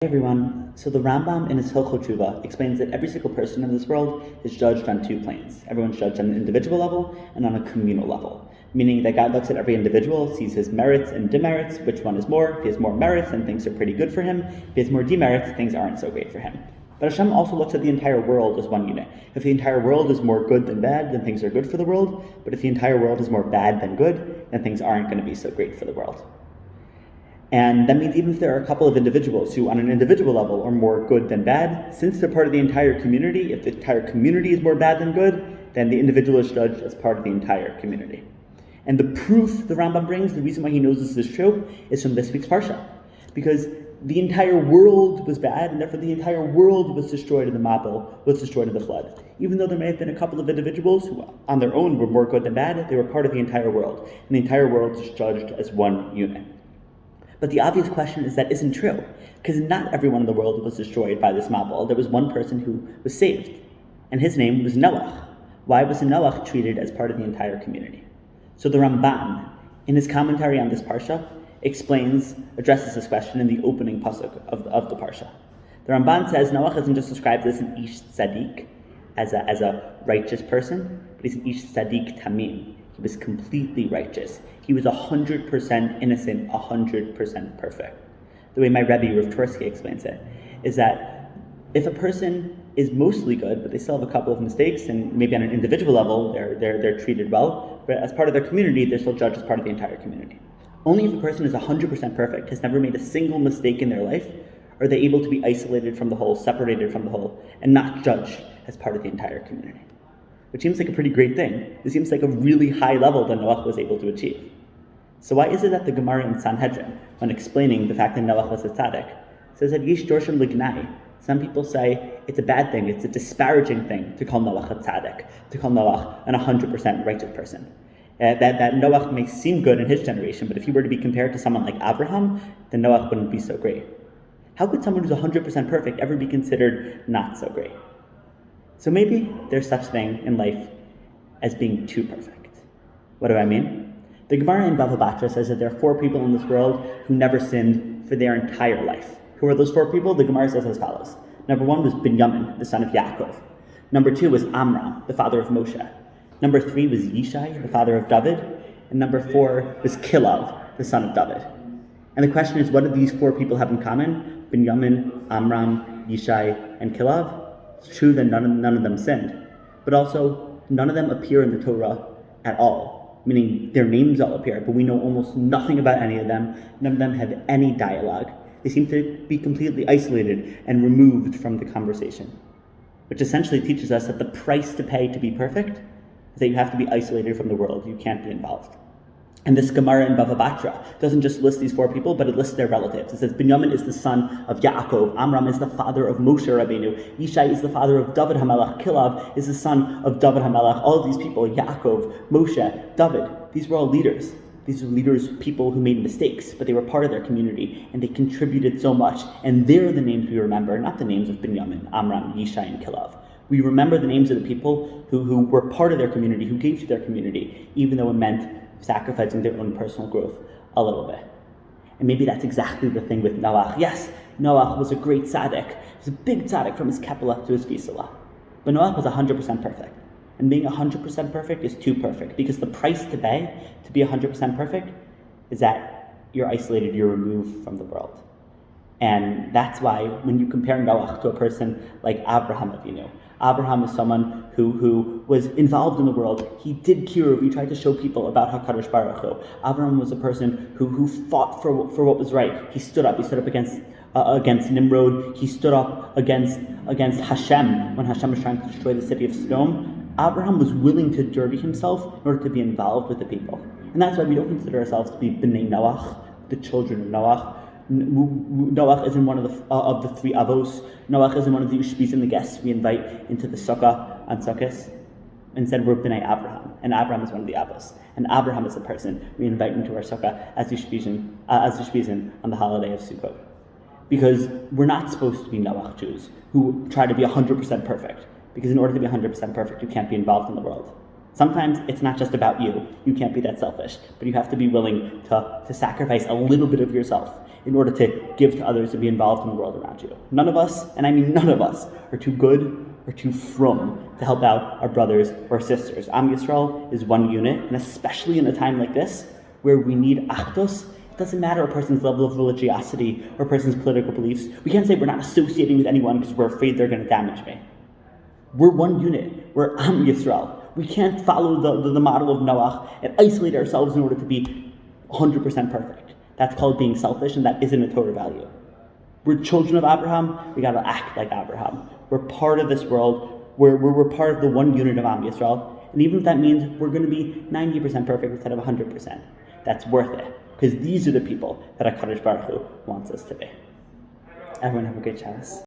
Hey everyone, so the Rambam in his Hilchot Tshuva explains that every single person in this world is judged on two planes. Everyone's judged on an individual level and on a communal level, meaning that God looks at every individual, sees his merits and demerits, which one is more. If he has more merits, then things are pretty good for him. If he has more demerits, things aren't so great for him. But Hashem also looks at the entire world as one unit. If the entire world is more good than bad, then things are good for the world. But if the entire world is more bad than good, then things aren't going to be so great for the world. And that means even if there are a couple of individuals who on an individual level are more good than bad, since they're part of the entire community, if the entire community is more bad than good, then the individual is judged as part of the entire community. And the proof the Rambam brings, the reason why he knows this is true, is from this week's Parsha. Because the entire world was bad, and therefore the entire world was destroyed in the Mabul, was destroyed in the flood. Even though there may have been a couple of individuals who on their own were more good than bad, they were part of the entire world. And the entire world is judged as one unit. But the obvious question is that isn't true, because not everyone in the world was destroyed by this Mabul. There was one person who was saved, and his name was Noach. Why was Noach treated as part of the entire community? So the Ramban, in his commentary on this Parsha, addresses this question in the opening pasuk of the Parsha. The Ramban says Noach isn't just described as an ish tzaddik, as a righteous person, but he's an ish tzaddik tamim. He was completely righteous. He was 100% innocent, 100% perfect. The way my Rebbe, Rav Tursky, explains it is that if a person is mostly good, but they still have a couple of mistakes, and maybe on an individual level they're treated well, but as part of their community, they're still judged as part of the entire community. Only if a person is 100% perfect, has never made a single mistake in their life, are they able to be isolated from the whole, separated from the whole, and not judged as part of the entire community. Which seems like a pretty great thing. It seems like a really high level that Noach was able to achieve. So why is it that the Gemara in Sanhedrin, when explaining the fact that Noach was a tzaddik, says that Yish Dorshim Lignai? Some people say it's a bad thing, it's a disparaging thing to call Noach a tzaddik, to call Noach an 100% righteous person. That Noach may seem good in his generation, but if he were to be compared to someone like Abraham, then Noach wouldn't be so great. How could someone who's 100% perfect ever be considered not so great? So maybe there's such thing in life as being too perfect. What do I mean? The Gemara in Bava Batra says that there are 4 people in this world who never sinned for their entire life. Who are those 4 people? The Gemara says as follows. Number 1 was Binyamin, the son of Yaakov. Number 2 was Amram, the father of Moshe. Number 3 was Yishai, the father of David. And number 4 was Kilav, the son of David. And the question is, what do these 4 people have in common? Binyamin, Amram, Yishai, and Kilav? It's true that none of them sinned, but also none of them appear in the Torah at all, meaning their names all appear, but we know almost nothing about any of them. None of them have any dialogue. They seem to be completely isolated and removed from the conversation, which essentially teaches us that the price to pay to be perfect is that you have to be isolated from the world. You can't be involved. And this Gemara in Bava Batra doesn't just list these 4 people, but it lists their relatives. It says Binyamin is the son of Yaakov, Amram is the father of Moshe Rabbeinu, Yishai is the father of David HaMelech, Kilav is the son of David HaMelech. All of these people, Yaakov, Moshe, David, these were all leaders. These are leaders, people who made mistakes, but they were part of their community, and they contributed so much. And they're the names we remember, not the names of Binyamin, Amram, Yishai, and Kilav. We remember the names of the people who were part of their community, who gave to their community, even though it meant sacrificing their own personal growth a little bit. And maybe that's exactly the thing with Noach. Yes, Noach was a great tzaddik. He was a big tzaddik from his Kepler to his Visala. But Noach was 100% perfect. And being 100% perfect is too perfect, because the price to pay to be 100% perfect is that you're isolated, you're removed from the world. And that's why when you compare Noach to a person like Abraham Avinu, Abraham is someone who was involved in the world. He did kiruv. He tried to show people about HaKadosh Baruch Hu. Abraham was a person who fought for what was right. He stood up. He stood up against Nimrod. He stood up against Hashem when Hashem was trying to destroy the city of Sodom. Abraham was willing to dirty himself in order to be involved with the people. And that's why we don't consider ourselves to be B'nai Noach, the children of Noach. Noach isn't one of the 3 avos. Noach isn't one of the ushpizim, the guests we invite into the sukkah on Sukkot. Instead, we're b'nai Abraham, and Abraham is one of the avos. And Abraham is the person we invite into our sukkah as ushpizim on the holiday of Sukkot. Because we're not supposed to be Noach Jews who try to be 100% perfect. Because in order to be 100% perfect, you can't be involved in the world. Sometimes it's not just about you. You can't be that selfish, but you have to be willing to sacrifice a little bit of yourself in order to give to others and be involved in the world around you. None of us, and I mean none of us, are too good or too frum to help out our brothers or sisters. Am Yisrael is one unit, and especially in a time like this, where we need achdus, it doesn't matter a person's level of religiosity or a person's political beliefs. We can't say we're not associating with anyone because we're afraid they're going to damage me. We're one unit. We're Am Yisrael. We can't follow the model of Noach and isolate ourselves in order to be 100% perfect. That's called being selfish, and that isn't a Torah value. We're children of Abraham. We got to act like Abraham. We're part of this world. We're part of the one unit of Am Yisrael. And even if that means we're going to be 90% perfect instead of 100%, that's worth it. Because these are the people that HaKadosh Baruch Hu wants us to be. Everyone have a great Shabbos.